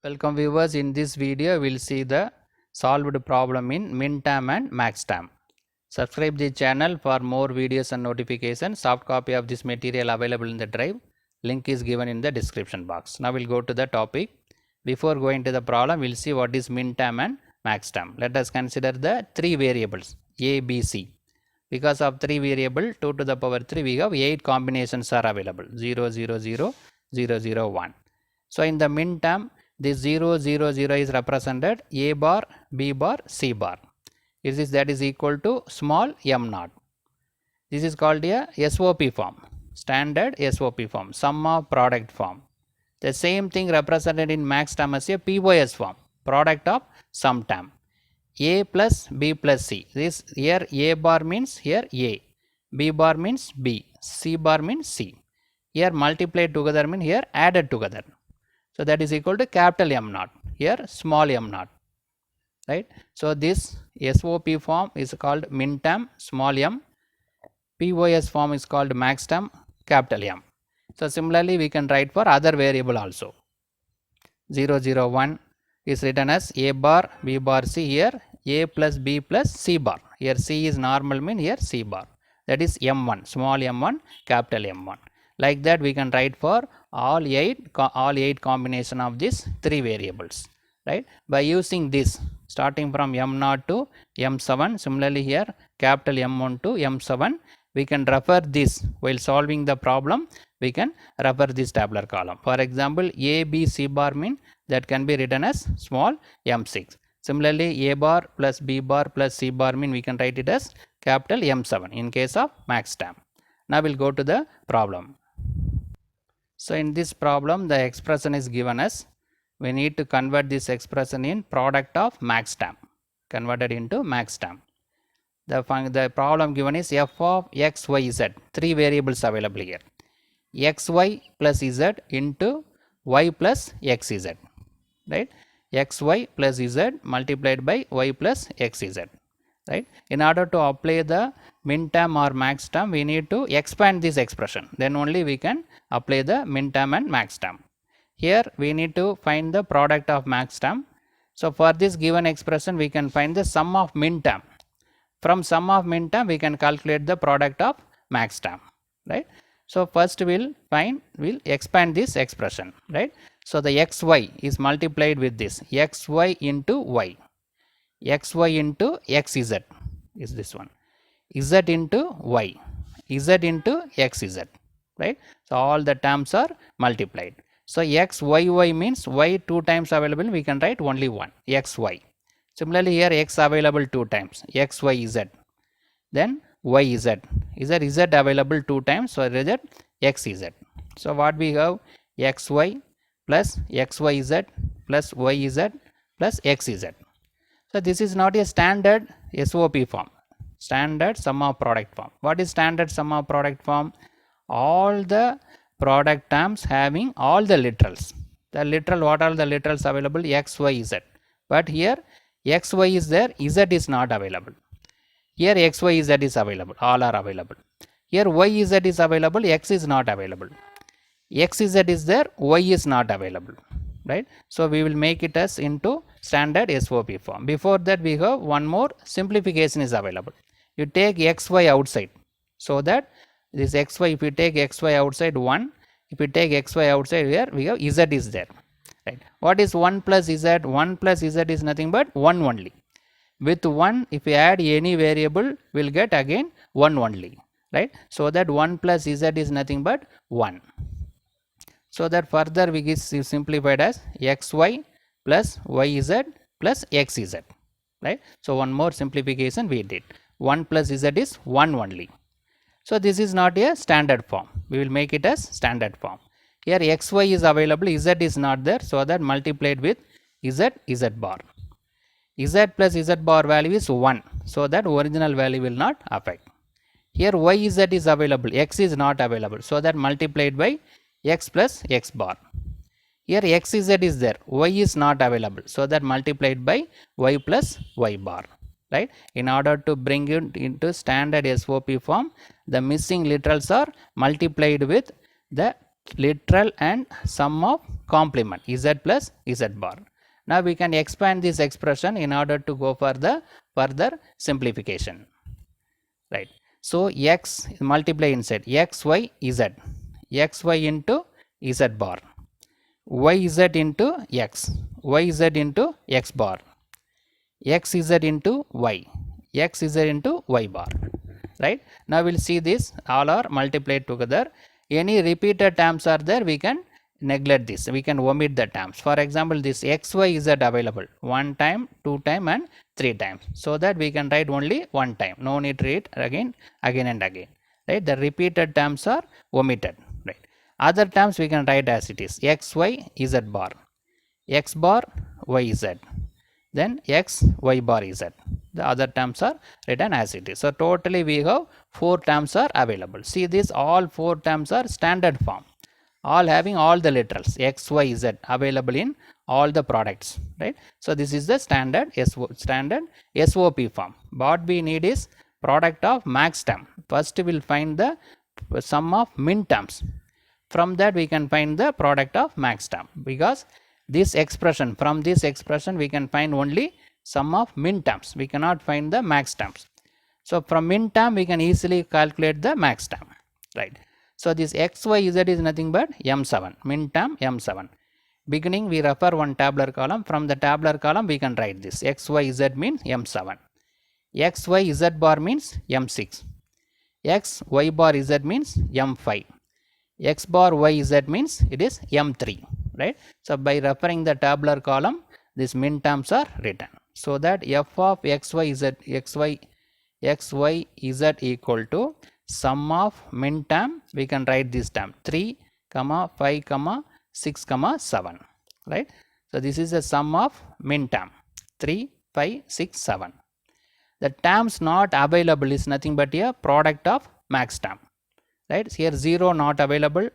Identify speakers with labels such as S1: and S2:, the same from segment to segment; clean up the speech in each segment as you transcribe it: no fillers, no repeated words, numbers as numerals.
S1: Welcome viewers, in this video we will see the solved problem in MinTerm and MaxTerm. Subscribe the channel for more videos and notifications. Soft copy of this material available in the drive. Link is given in the description box. Now we'll go to the topic. Before going to the problem, we'll see what is MinTerm and MaxTerm. Let us consider the three variables A, B, C. Because of three variable 2 to the power 3, we have 8 combinations are available 0, 0, 0, 0, 0, 1. So in the MinTerm, this 0, 0, 0 is represented A bar, B bar, C bar. That is equal to small m naught. This is called a SOP form, standard SOP form, sum of product form. The same thing represented in MaxTerm as a POS form, product of sum term. A plus B plus C. This here A bar means here A, B bar means B, C bar means C. Here multiplied together means here added together. So that is equal to capital M naught, here small m naught, right. So this SOP form is called MinTerm, small m, POS form is called MaxTerm, capital M. So similarly we can write for other variable also. 0, 0, 1 is written as A bar, B bar, C, here A plus B plus C bar, here C is normal mean here C bar, that is M1, small m1, capital M1. Like that we can write for all eight combination of these three variables, right. By using this starting from M0 to M7, similarly here capital M1 to M7, we can refer this while solving the problem. We can refer this tabular column. For example, A, B, C bar mean that can be written as small m6. Similarly, A bar plus B bar plus C bar mean we can write it as capital M7 in case of MaxTerm. Now we'll go to the problem. So in this problem, the expression is given as, we need to convert this expression in product of MaxTerm, converted into MaxTerm. The problem given is f of x, y, z, three variables available here. Xy plus z into y plus xz, right. Xy plus z multiplied by y plus xz, right. In order to apply the MinTerm or MaxTerm, we need to expand this expression, then only we can apply the MinTerm and MaxTerm. Here we need to find the product of MaxTerm. So for this given expression we can find the sum of MinTerm. From sum of MinTerm we can calculate the product of MaxTerm, right. So first we'll expand this expression, right. So the xy is multiplied with this xy into y, xy into xz is this one, z into y, z into xz, right. So all the terms are multiplied. So xyy means y 2 times available, we can write only one xy. Similarly here x available 2 times, xyz, then yz, z available 2 times, so z xz. So what we have, xy plus xyz plus yz plus xz. So this is not a standard SOP form, standard sum of product form. What is standard sum of product form? All the product terms having all the literals. The literal, what are the literals available? X, Y, Z. But here X, Y is there, Z is not available. Here X, Y, Z is available, all are available. Here Y, Z is available, X is not available. X, Z is there, Y is not available, right. So we will make it as into standard SOP form. Before that we have one more simplification is available. You take xy outside, so that this xy, if you take xy outside 1, if you take xy outside here, we have z is there, right. What is 1 plus z? 1 plus z is nothing but 1 only. With 1, if you add any variable, we'll get again 1 only, right. So that 1 plus z is nothing but 1. So that further we get simplified as xy plus yz plus xz, right. So one more simplification we did. 1 plus z is 1 only. So this is not a standard form, we will make it as standard form. Here xy is available, z is not there, so that multiplied with z bar. Z plus z bar value is 1, so that original value will not affect. Here yz is available, x is not available, so that multiplied by x plus x bar. Here xz is there, y is not available, so that multiplied by y plus y bar, right. In order to bring it into standard SOP form, the missing literals are multiplied with the literal and sum of complement z plus z bar. Now we can expand this expression in order to go for the further simplification, right? So x multiply inside x y z, x y into z bar, y z into x, y z into x bar, x z into y, x z into y bar, right? Now we'll see this all are multiplied together. Any repeated terms are there, we can neglect this, we can omit the terms. For example, this x y z available one time, two time and three times, so that we can write only one time, no need to read again and again, right? The repeated terms are omitted, right? Other terms we can write as it is x y z bar, x bar y z, then x y bar z. The other terms are written as it is. So totally we have 4 terms are available. See this, all 4 terms are standard form, all having all the literals x y z available in all the products, right? So this is the standard SOP form. What we need is product of max term. First we will find the sum of min terms. From that we can find the product of max term, because this expression, from this expression we can find only sum of min terms, we cannot find the max terms. So from min term we can easily calculate the max term, right? So this x y z is nothing but m7, min term m7. Beginning we refer one tabular column, from the tabular column we can write this x y z means m7, x y z bar means m6, x y bar z means m5, x bar y z means it is m3, right? So by referring the tabular column, these min terms are written, so that f of x y z equal to sum of min term, we can write this term 3, 5, 6, 7, right? So this is the sum of min term 3, 5, 6, 7. The terms not available is nothing but a product of max term, right? Here 0 not available,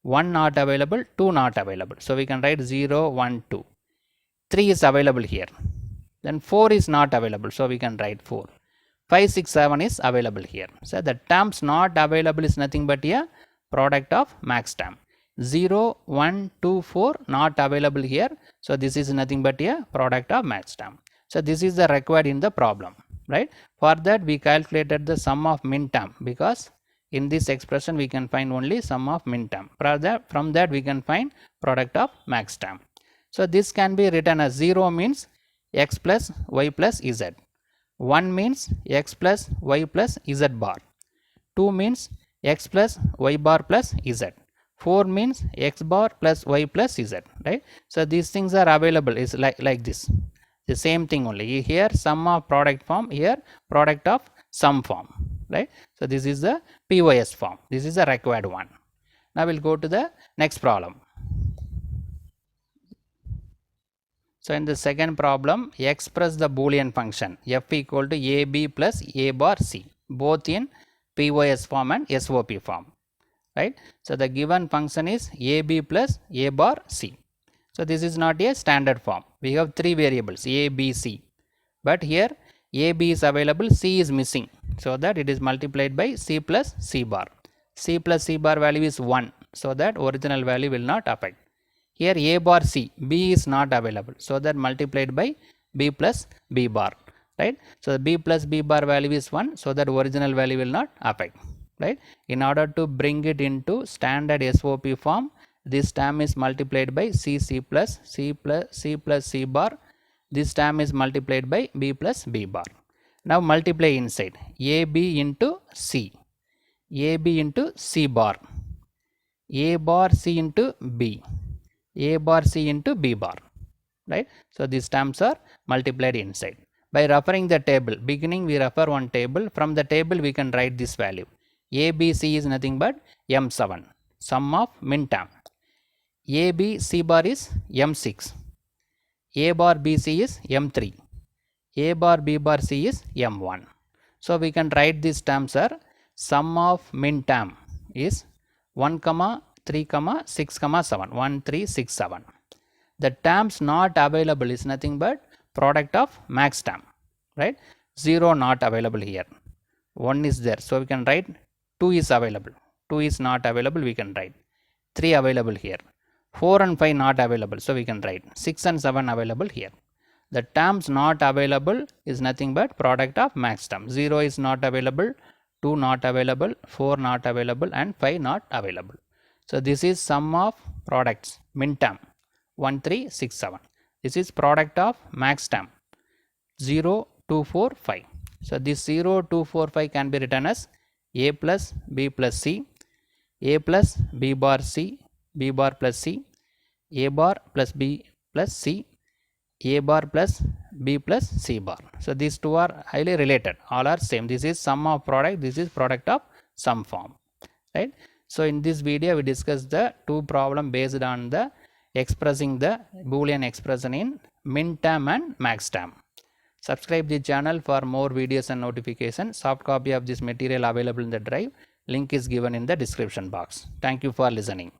S1: 1 not available, 2 not available. So we can write 0, 1, 2. 3 is available here. Then 4 is not available. So we can write 4. 5, 6, 7 is available here. So the terms not available is nothing but a product of max term. 0, 1, 2, 4 not available here. So this is nothing but a product of max term. So this is the required in the problem, right? For that we calculated the sum of min term, because in this expression we can find only sum of min term. From that we can find product of max term. So this can be written as 0 means x plus y plus z, 1 means x plus y plus z bar, 2 means x plus y bar plus z, 4 means x bar plus y plus z, right? So these things are available is like this, the same thing only. Here sum of product form, here product of sum form, right? So this is the POS form, this is the required one. Now we'll go to the next problem. So in the second problem, express the Boolean function f equal to ab plus a bar c, both in POS form and SOP form, right? So the given function is ab plus a bar c. So this is not a standard form. We have 3 variables a, b, c, but here a, b is available, c is missing, so that it is multiplied by c plus c bar. C plus c bar value is 1, so that original value will not affect. Here a bar c, b is not available, so that multiplied by b plus b bar, right? So b plus b bar value is 1, so that original value will not affect, right? In order to bring it into standard SOP form, this term is multiplied by c plus c bar, this term is multiplied by b plus b bar. Now multiply inside ab into c, ab into c bar, a bar c into b, a bar c into b bar, right? So these terms are multiplied inside. By referring the table, beginning we refer one table, from the table we can write this value. A, B, C is nothing but m7, sum of min term. A, B, C bar is m6, a bar B, C is m3, a bar B bar C is m1. So we can write these terms are sum of min term is 1, 3, 6, 7, 1, 3, 6, 7. The terms not available is nothing but product of max term, right? 0 not available here, 1 is there, so we can write 2 is available, 2 is not available, we can write 3 available here. 4 and 5 not available, so we can write 6 and 7 available here. The terms not available is nothing but product of max term. 0 is not available, 2 not available, 4 not available, and 5 not available. So this is sum of products min term 1, 3, 6, 7. This is product of max term 0, 2, 4, 5. So this 0, 2, 4, 5 can be written as A plus B plus C, A plus B bar C, B bar plus C, A bar plus B plus C, A bar plus B plus C bar. So these two are highly related, all are same. This is sum of product, this is product of sum form, right? So in this video we discussed the two problem based on the expressing the Boolean expression in min term and max term. Subscribe the channel for more videos and notifications. Soft copy of this material available in the drive. Link is given in the description box. Thank you for listening.